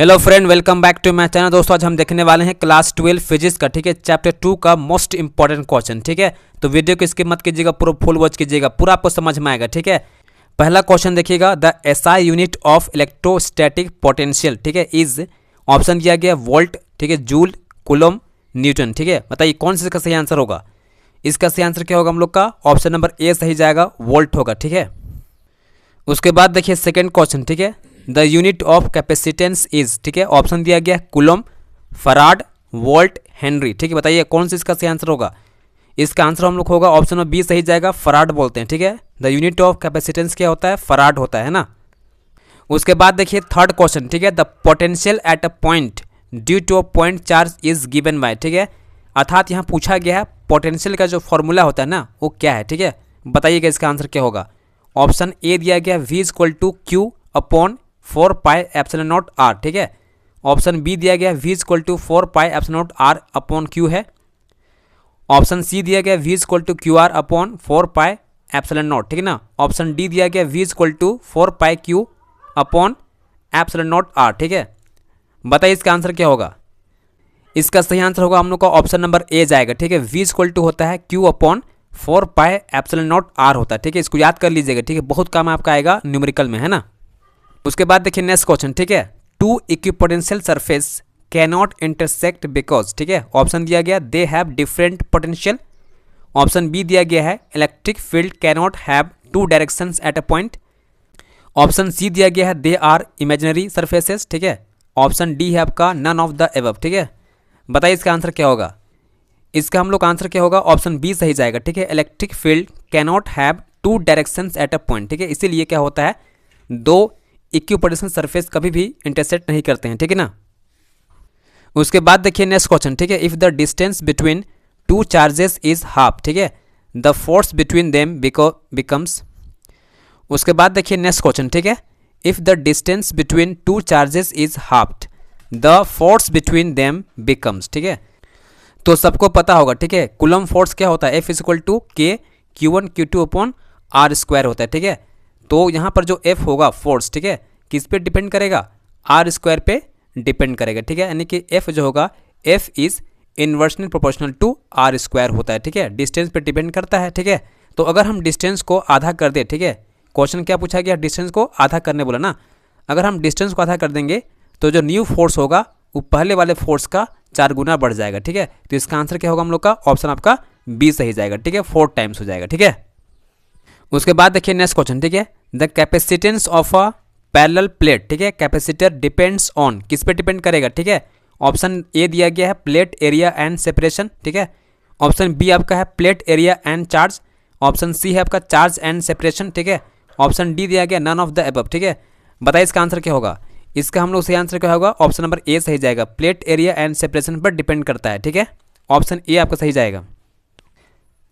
Hello friend, welcome back to my channel. दोस्तों आज हम देखने वाले हैं क्लास 12 फिजिक्स का, ठीक है, चैप्टर 2 का मोस्ट इंपॉर्टेंट क्वेश्चन, ठीक है। तो वीडियो को स्किप मत कीजिएगा, पूरा फुल वॉच कीजिएगा, पूरा आपको समझ में आएगा, ठीक है। पहला क्वेश्चन देखिएगा, the SI unit of electrostatic potential, ठीक है, इज ऑप्शन दिया गया वोल्ट, ठीक है, जूल, कूलम, न्यूटन, ठीक है। बताइए कौन सा इसका सही आंसर होगा। इसका सही आंसर क्या होगा हम लोग का, ऑप्शन नंबर ए सही जाएगा, वोल्ट होगा, ठीक है। उसके बाद देखिए सेकेंड क्वेश्चन, ठीक है, the unit of capacitance is, ठीक है, ऑप्शन दिया गया कूलम, फराड, वोल्ट, हेनरी, ठीक है। बताइए कौन सा इसका सही आंसर होगा। इसका आंसर हम लोग होगा ऑप्शन नंबर बी सही जाएगा, फराड बोलते हैं, ठीक है। द यूनिट ऑफ कैपेसिटेंस क्या होता है, फराड होता है ना। उसके बाद देखिए थर्ड क्वेश्चन, ठीक है, the potential at a point due to a point charge is given by, ठीक है। अर्थात यहाँ पूछा गया है पोटेंशियल का जो फॉर्मूला होता है ना वो क्या है, ठीक है। बताइएगा इसका आंसर क्या होगा। ऑप्शन ए दिया गया v equal to q upon 4 pi epsilon naught r, ठीक है। ऑप्शन बी दिया गया v equal to 4 pi epsilon naught r upon q है। ऑप्शन सी दिया गया v equal to q r upon 4 pi epsilon naught, ठीक है ना। ऑप्शन डी दिया गया v equal to 4 pi q upon epsilon naught r, ठीक है। बताइए इसका आंसर क्या होगा। इसका सही आंसर होगा हम लोग का ऑप्शन नंबर ए जाएगा, ठीक है। v इक्वल टू होता है q upon 4 pi epsilon naught r होता है, ठीक है। इसको याद कर लीजिएगा, ठीक है, बहुत काम आपका आएगा न्यूमेरिकल में, है ना। उसके बाद देखिए नेक्स्ट क्वेश्चन, ठीक है, two equipotential surface can not intersect because, ठीक है। ऑप्शन दिया गया they have different potential. Option B दिया गया है electric field can not have two directions at a point. Option C दिया गया है दे आर इमेजिनरी सरफेसेस, ठीक है। ऑप्शन डी है आपका नन ऑफ द एबव, ठीक है। बताइए इसका आंसर क्या होगा। इसका हम लोग आंसर क्या होगा, ऑप्शन बी सही जाएगा, ठीक है। Electric field can not have two directions at a point, ठीक है। इसीलिए क्या होता है, दो इक्विपोटेंशियल सरफेस कभी भी इंटरसेक्ट नहीं करते हैं, ठीक है ना। उसके बाद देखिए नेक्स्ट क्वेश्चन, ठीक है, if the distance between two charges is half, ठीक है, the force between them becomes. उसके बाद देखिए नेक्स्ट क्वेश्चन, ठीक है, if the distance between two charges is halved the force between them becomes, ठीक है। तो सबको पता होगा, ठीक है, कूलम फोर्स क्या होता है, एफ इक्वल टू के Q1 Q2 upon are square होता है, ठीक है। तो यहाँ पर जो एफ होगा फोर्स, ठीक है, किस पे डिपेंड करेगा, आर स्क्वायर पे डिपेंड करेगा, ठीक है। यानी कि एफ जो होगा F is inversely proportional to r square होता है, ठीक है। डिस्टेंस पे डिपेंड करता है, ठीक है। तो अगर हम डिस्टेंस को आधा कर दें, ठीक है, क्वेश्चन क्या पूछा गया, डिस्टेंस को आधा करने बोला ना। अगर हम डिस्टेंस को आधा कर देंगे तो जो न्यू फोर्स होगा वो पहले वाले फोर्स का 4 गुना बढ़ जाएगा, ठीक है। तो इसका आंसर क्या होगा हम लोग का, ऑप्शन आपका बी सही जाएगा, ठीक है, 4 टाइम्स हो जाएगा, ठीक है। उसके बाद देखिए नेक्स्ट क्वेश्चन, ठीक है, the capacitance of a parallel plate, ठीक है, कैपेसिटर डिपेंड्स ऑन, किस पे डिपेंड करेगा, ठीक है। ऑप्शन ए दिया गया है प्लेट एरिया एंड सेपरेशन, ठीक है। ऑप्शन बी आपका है plate area and charge. Option C है आपका चार्ज एंड सेपरेशन, ठीक है। ऑप्शन डी दिया गया नन ऑफ द अबव, ठीक है। बताइए इसका आंसर क्या होगा। इसका हम लोग सही आंसर क्या होगा, ऑप्शन नंबर ए सही जाएगा, प्लेट एरिया एंड सेपरेशन पर डिपेंड करता है, ठीक है। ऑप्शन ए आपका सही जाएगा।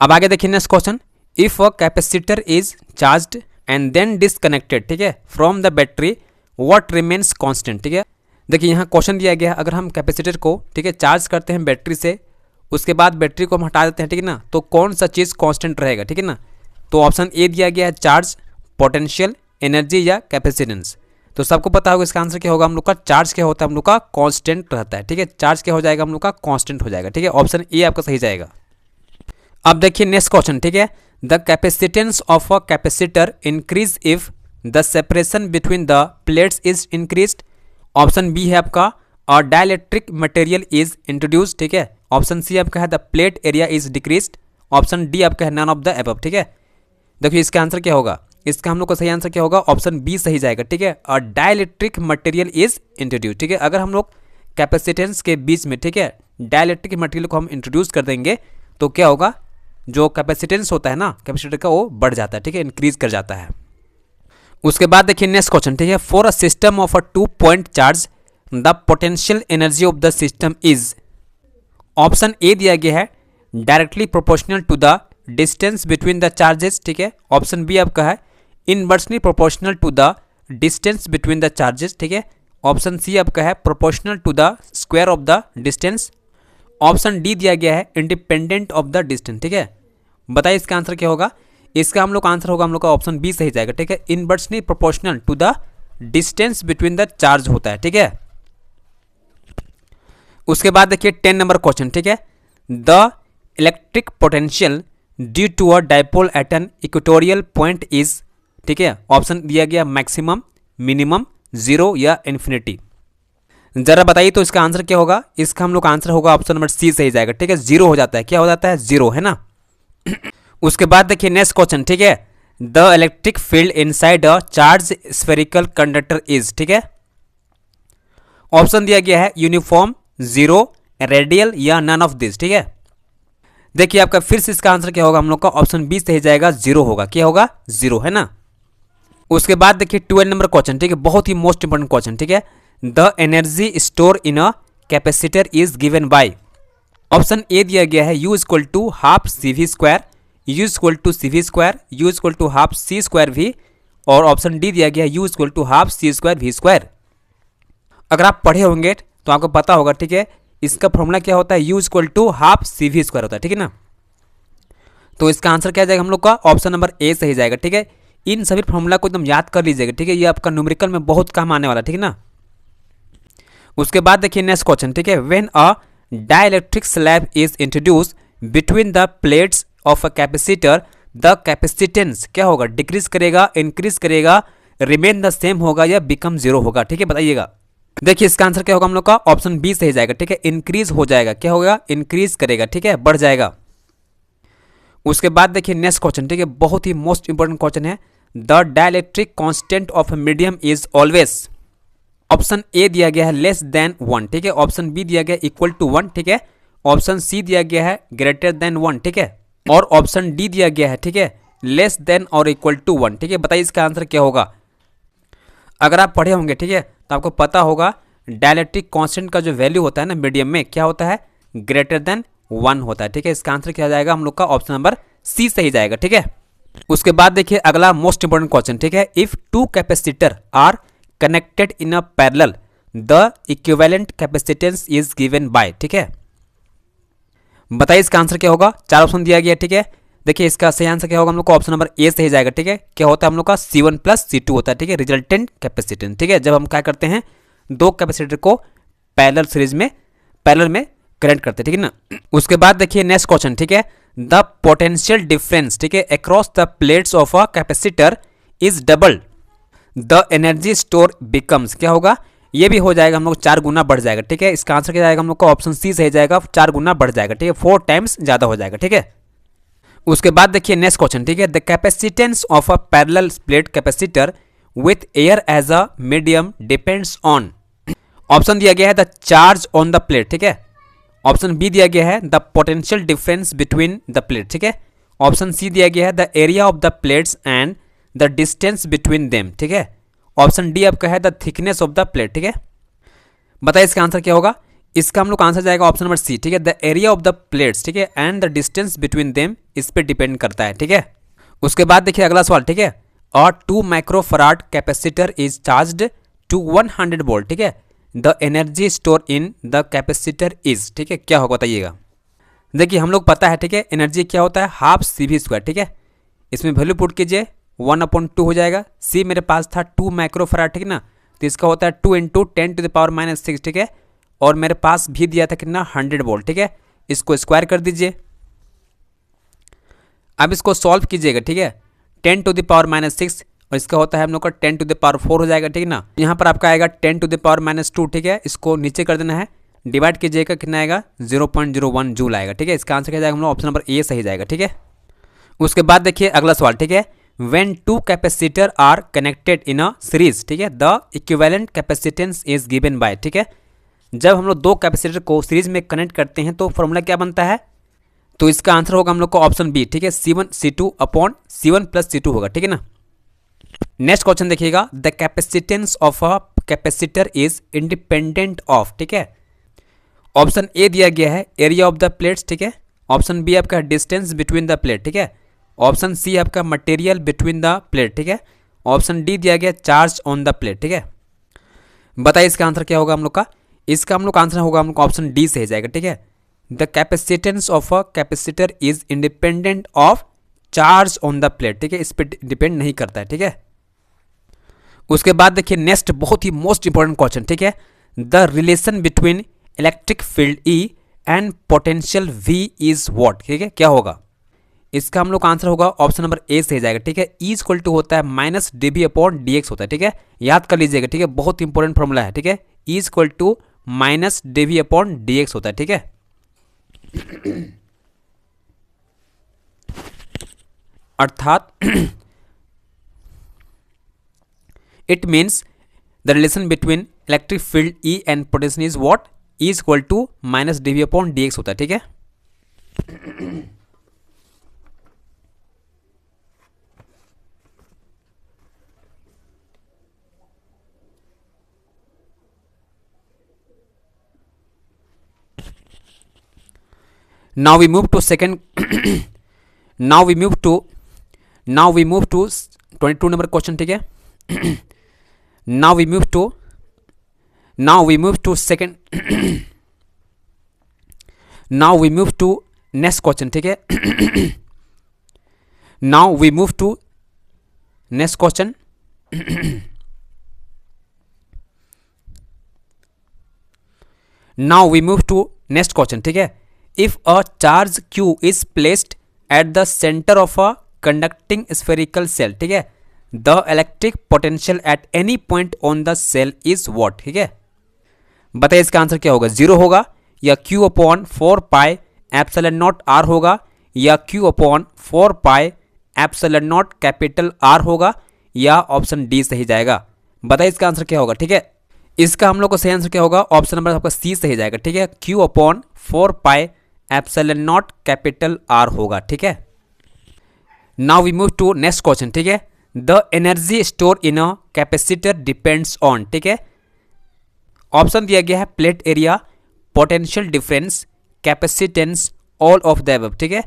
अब आगे देखिए next question, if a capacitor is charged and then disconnected, ठीक है, from the battery what remains constant, ठीक है। देखिए यहाँ क्वेश्चन दिया गया है, अगर हम कैपेसिटर को, ठीक है, चार्ज करते हैं बैटरी से, उसके बाद बैटरी को हम हटा देते हैं, ठीक है ना, तो कौन सा चीज़ कांस्टेंट रहेगा, ठीक है ना। तो ऑप्शन ए दिया गया है चार्ज, पोटेंशियल, एनर्जी या कैपेसिटेंस। तो सबको पता होगा इसका आंसर क्या होगा हम लोग का, चार्ज क्या होता है हम लोग का, कांस्टेंट रहता है, ठीक है। चार्ज क्या हो जाएगा हम लोग का, कांस्टेंट हो जाएगा, ठीक है। ऑप्शन ए आपका सही जाएगा। अब देखिए नेक्स्ट क्वेश्चन, ठीक है, the capacitance of a capacitor increase if the separation between the plates is increased. Option B है आपका a dielectric material is introduced, ठीक है। ऑप्शन सी आपका है the plate area is decreased. Option D आपका है नन ऑफ द अबव, ठीक है। देखिए इसका आंसर क्या होगा, इसका हम लोग का सही आंसर क्या होगा, ऑप्शन बी सही जाएगा, ठीक है। अ डाइलेक्ट्रिक मटेरियल इज इंट्रोड्यूस, ठीक है। अगर हम लोग कैपेसिटेंस के बीच में, ठीक है, डाइलेक्ट्रिक मटेरियल को हम इंट्रोड्यूस कर देंगे तो क्या होगा, जो कैपेसिटेंस होता है ना कैपेसिटर का वो बढ़ जाता है, ठीक है, इंक्रीज कर जाता है। उसके बाद देखिए नेक्स्ट क्वेश्चन, ठीक है, for a system of a 2 point charge the potential energy of the system is. Option A दिया गया है directly proportional to the distance between the charges, ठीक है। ऑप्शन बी आपका है inversely proportional to the distance between the charges, ठीक है। Option C आपका है proportional to the square of the distance. Option D दिया गया है इंडिपेंडेंट ऑफ द डिस्टेंस, ठीक है। बताइए इसका आंसर क्या होगा। इसका हम लोग आंसर होगा हम लोग का ऑप्शन बी सही जाएगा, ठीक है, inversely proportional to the distance between the charge होता है, ठीक है। उसके बाद देखिए 10 नंबर क्वेश्चन, ठीक है। The electric potential due to a dipole at an equatorial point is, ठीक है। ऑप्शन दिया गया मैक्सिमम, मिनिमम, जीरो या इन्फिनिटी। जरा बताइए तो इसका आंसर क्या होगा। इसका हम लोग का आंसर होगा ऑप्शन नंबर सी सही जाएगा, ठीक है। जीरो हो जाता है, क्या हो जाता है, जीरो, है ना। उसके बाद देखिए नेक्स्ट क्वेश्चन, ठीक है। The electric field inside a charge spherical conductor is, ठीक है। ऑप्शन दिया गया है यूनिफॉर्म, जीरो, रेडियल या नन ऑफ दिस, ठीक है। देखिए आपका फिर से इसका आंसर क्या होगा हम लोग का, ऑप्शन बी सही जाएगा, जीरो होगा। क्या होगा, जीरो, है ना। उसके बाद देखिए 12 नंबर क्वेश्चन, ठीक है, बहुत ही मोस्ट इंपोर्टेंट क्वेश्चन, ठीक है। The energy store in a capacitor is given by. Option A दिया गया है U equal to half C V square, U equal to C V square, U equal to half C square V, और option D दिया गया है U equal to half C square V square. अगर आप पढ़े होंगे तो आपको पता होगा, ठीक है, इसका फॉर्मूला क्या होता है, U equal to half C V square होता है, ठीक है ना। तो इसका आंसर क्या जाएगा हम लोग का, ऑप्शन नंबर ए सही जाएगा, ठीक है। इन सभी फॉर्मूला को एकदम याद कर लीजिएगा, ठीक है, ये आपका न्यूमेरिकल में बहुत काम आने वाला है, ठीक है ना। उसके बाद देखिए नेक्स्ट क्वेश्चन, ठीक है। When a dielectric slab is introduce between the plates of a capacitor, the capacitance क्या होगा, डिक्रीज करेगा, इंक्रीज करेगा, रिमेन द सेम होगा या बिकम जीरो होगा, ठीक है, बताइएगा। देखिए इसका आंसर क्या होगा हम लोग का, ऑप्शन बी सही जाएगा, ठीक है। इंक्रीज हो जाएगा, क्या होगा, इंक्रीज करेगा, ठीक है, बढ़ जाएगा। उसके बाद देखिए नेक्स्ट क्वेश्चन, ठीक है, बहुत ही मोस्ट इंपोर्टेंट क्वेश्चन है। The dielectric constant of medium is always. Option A दिया गया है लेस देन 1, ठीक है। ऑप्शन बी दिया गया है इक्वल टू 1, ठीक है। ऑप्शन सी दिया गया है ग्रेटर देन 1, ठीक है। और ऑप्शन डी दिया गया है, ठीक है, लेस देन और इक्वल टू 1, ठीक है। बताइए इसका आंसर क्या होगा। अगर आप पढ़े होंगे, ठीक है, तो आपको पता होगा डाइलेक्ट्रिक कांस्टेंट का जो वैल्यू होता है ना मीडियम में, क्या होता है, ग्रेटर देन 1 होता है, ठीक है। इसका आंसर क्या जाएगा हम लोग का, ऑप्शन नंबर सी सही जाएगा, ठीक है। उसके बाद देखिए अगला मोस्ट इंपोर्टेंट क्वेश्चन, ठीक है। If two capacitor are connected in a parallel, the equivalent capacitance is given by, ठीक है। बताइए इसका आंसर क्या होगा। 4 ऑप्शन दिया गया, ठीक है। देखिए इसका सही आंसर क्या होगा हम लोग का, ऑप्शन नंबर ए सही जाएगा, ठीक है। क्या होता है हम लोग का, C1 प्लस C2 होता है, ठीक है, रिजल्टेंट कैपेसिटेंस, ठीक है। जब हम क्या करते हैं, दो कैपेसिटर को पैरेलल सीरीज में कनेक्ट करते हैं, ठीक है ना। उसके बाद देखिए नेक्स्ट क्वेश्चन, ठीक है। द पोटेंशियल डिफरेंस, ठीक है, across the plates of a capacitor is double, the energy store becomes, क्या होगा, ये भी हो जाएगा हम लोग 4 गुना बढ़ जाएगा, ठीक है। इसका आंसर क्या जाएगा हम लोग का, ऑप्शन सी सही जाएगा, 4 गुना बढ़ जाएगा, ठीक है, 4 टाइम्स ज्यादा हो जाएगा, ठीक है। उसके बाद देखिए नेक्स्ट क्वेश्चन, ठीक है। The capacitance of a parallel plate capacitor with air as a medium depends on. Option दिया गया है the charge on the plate, ठीक है। ऑप्शन बी दिया गया है the potential difference between the plate, ठीक है। ऑप्शन सी दिया गया है the area of the plates and the distance between them, ठीक है। ऑप्शन डी आपका है the thickness of the plate, ठीक है। बताइए इसका आंसर क्या होगा। इसका हम लोग आंसर जाएगा ऑप्शन नंबर सी, ठीक है, the area of the plates, ठीक है, and the distance between them, इस पे डिपेंड करता है, ठीक है। उसके बाद देखिए अगला सवाल, ठीक है। और 2 microfarad capacitor is charged to 100 volt, ठीक है, the energy store in the capacitor is, ठीक है, क्या होगा बताइएगा। देखिए हम लोग पता है, ठीक है, एनर्जी क्या होता है, हाफ सी वी स्क्वायर, ठीक है। इसमें वैल्यू पुट कीजिए, 1/2 हो जाएगा। सी मेरे पास था 2 माइक्रोफराड, ठीक है ना, तो इसका होता है 2 × 10⁻⁻⁶, ठीक है। और मेरे पास भी दिया था कितना, 100 वोल्ट, ठीक है। इसको स्क्वायर कर दीजिए। अब इसको सॉल्व कीजिएगा, ठीक है, 10⁻⁻⁶, और इसका होता है हम लोग का 10⁴ हो जाएगा, ठीक है ना। यहाँ पर आपका आएगा 10⁻⁻2, ठीक है। इसको नीचे कर देना है, डिवाइड कीजिएगा, कितना आएगा, 0.01 जूल आएगा, ठीक है। इसका आंसर क्या जाएगा हम लोग, ऑप्शन नंबर ए सही जाएगा, ठीक है। उसके बाद देखिए अगला सवाल, ठीक है। When 2 capacitor are connected in a series, ठीक है, the equivalent capacitance is given by, ठीक है। जब हम लोग 2 कैपेसिटर को सीरीज में कनेक्ट करते हैं तो फॉर्मूला क्या बनता है, तो इसका आंसर होगा हम लोग को ऑप्शन बी, ठीक है, C1 प्लस C2 होगा, ठीक है ना। नेक्स्ट क्वेश्चन देखिएगा। The capacitance of a capacitor is independent of, ठीक है। ऑप्शन ए दिया गया है एरिया ऑफ द प्लेट्स, ठीक है। ऑप्शन बी आपका डिस्टेंस बिटवीन द प्लेट, ठीक है। ऑप्शन सी आपका मटेरियल बिटवीन द प्लेट, ठीक है। ऑप्शन डी दिया गया चार्ज ऑन द प्लेट, ठीक है। बताइए इसका आंसर क्या होगा हम लोग का। इसका हम लोग का आंसर होगा हम लोग ऑप्शन डी से जाएगा, ठीक है। The capacitance of a capacitor is independent of charge on the plate, ठीक है, इस पर डिपेंड नहीं करता है, ठीक है। उसके बाद देखिए नेक्स्ट बहुत ही मोस्ट इंपॉर्टेंट क्वेश्चन, ठीक है। The relation between electric field E and potential V is what, ठीक है, क्या होगा? इसका हम लोग का आंसर होगा ऑप्शन नंबर ए से ही जाएगा, ठीक है। E इक्वल टू होता है माइनस dV/dx होता है, ठीक है, याद कर लीजिएगा, ठीक है, बहुत इंपॉर्टेंट फॉर्मूला है, ठीक है। E equal to minus dV/dx होता है, ठीक है। अर्थात it means the relation between electric field E and potential is what, E equal to minus dV/dx होता है, ठीक है। Now we move to second now we move to 22 number question, ठीक है। now we move to second now we move to next question, ठीक है। now we move to next question now we move to next question, ठीक है। If a charge Q is placed at the center of a conducting spherical cell, ठीक है, the electric potential at any point on the cell is what, ठीक है। बताइए इसका answer क्या होगा, 0 होगा या Q/4πε0R होगा या Q/4πε0 R होगा या ऑप्शन डी सही जाएगा। बताइए इसका आंसर क्या होगा, ठीक है। इसका हम लोग को सही आंसर क्या होगा, ऑप्शन नंबर आपका सी सही जाएगा, ठीक है, Q/4πε0 होगा, ठीक है। Now we move to next question, ठीक है। The energy store in a capacitor depends on, ठीक है, ऑप्शन दिया गया है plate area, potential difference, capacitance, all of the above, ठीक है।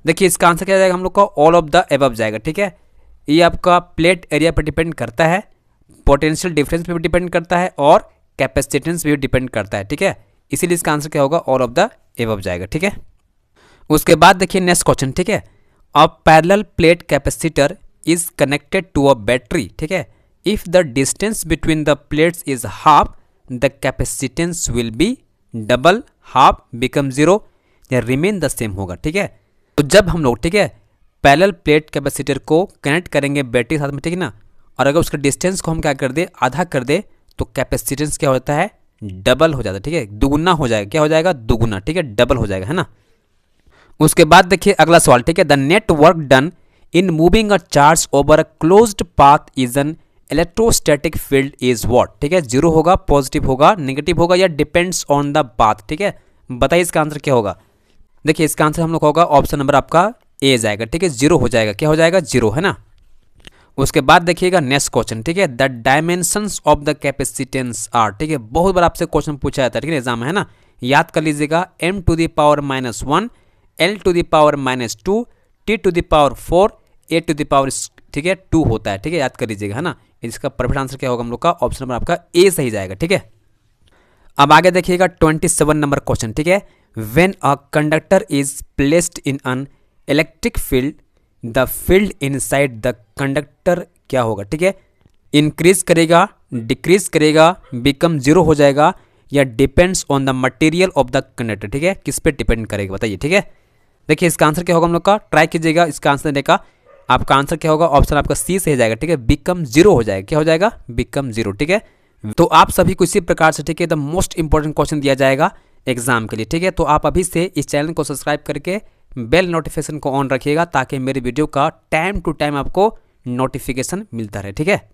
देखिए इसका आंसर क्या जाएगा हम लोग का, ऑल ऑफ द एबव जाएगा, ठीक है। ये आपका प्लेट एरिया पर डिपेंड करता है, पोटेंशियल डिफरेंस पे भी डिपेंड करता है और कैपेसिटेंस पे भी डिपेंड करता है, ठीक है। इसीलिए इसका आंसर क्या होगा, ऑल ऑफ द एबव जाएगा, ठीक है। उसके बाद देखिए नेक्स्ट क्वेश्चन, ठीक है। A parallel plate capacitor is connected to a battery, ठीक है। If the distance between the plates is half the capacitance will be double, half become 0 या रिमेन द सेम होगा, ठीक है। तो जब हम लोग, ठीक है, पैरेलल प्लेट कैपेसिटर को कनेक्ट करेंगे बैटरी के साथ में, ठीक है ना, और अगर उसके डिस्टेंस को हम क्या कर दे, आधा कर दे, तो कैपेसिटेंस क्या होता है, डबल हो जाता है, ठीक है, दुगुना हो जाएगा, क्या हो जाएगा, दुगुना, ठीक है, डबल हो जाएगा, है ना। उसके बाद देखिए अगला सवाल, ठीक है। The net work done in moving a charge over a closed path is an electrostatic field is what, ठीक है, 0 होगा, पॉजिटिव होगा, नेगेटिव होगा या डिपेंड्स ऑन द पाथ, ठीक है। बताइए इसका आंसर क्या होगा। देखिए इसका आंसर हम लोग होगा ऑप्शन नंबर आपका ए जाएगा, ठीक है, 0 हो जाएगा, क्या हो जाएगा, 0, है ना। उसके बाद देखिएगा नेक्स्ट क्वेश्चन, ठीक है। The dimensions of the capacitance are, ठीक है, बहुत बार आपसे क्वेश्चन पूछा जाता है, ठीक है, एग्जाम में, है ना, याद कर लीजिएगा, m⁻⁻1 l⁻⁻2 t⁻4 a⁴, ठीक है, 2 होता है, ठीक है, याद कर लीजिएगा, है ना। इसका परफेक्ट आंसर क्या होगा हम लोग का, ऑप्शन नंबर आपका ए सही जाएगा, ठीक है। अब आगे देखिएगा 27 नंबर क्वेश्चन, ठीक है। When a conductor is placed in an electric field the field inside the conductor क्या होगा, ठीक है, इंक्रीज करेगा, डिक्रीज करेगा, बिकम 0 हो जाएगा या depends on the material of the conductor, ठीक है, किस पे डिपेंड करेगा, बताइए, ठीक है। देखिए इसका आंसर क्या होगा हम लोग का, ट्राई कीजिएगा इसका आंसर देने का। आपका आंसर क्या होगा, ऑप्शन आपका सी से हो जाएगा, ठीक है, बिकम 0 हो जाएगा, क्या हो जाएगा, बिकम 0, ठीक है। तो आप सभी को इसी प्रकार से, ठीक है, द मोस्ट इंपॉर्टेंट क्वेश्चन दिया जाएगा एग्जाम के लिए, ठीक है। तो आप अभी से इस चैनल को सब्सक्राइब करके बेल नोटिफिकेशन को ऑन रखिएगा ताकि मेरे वीडियो का टाइम टू टाइम आपको नोटिफिकेशन मिलता रहे, ठीक है।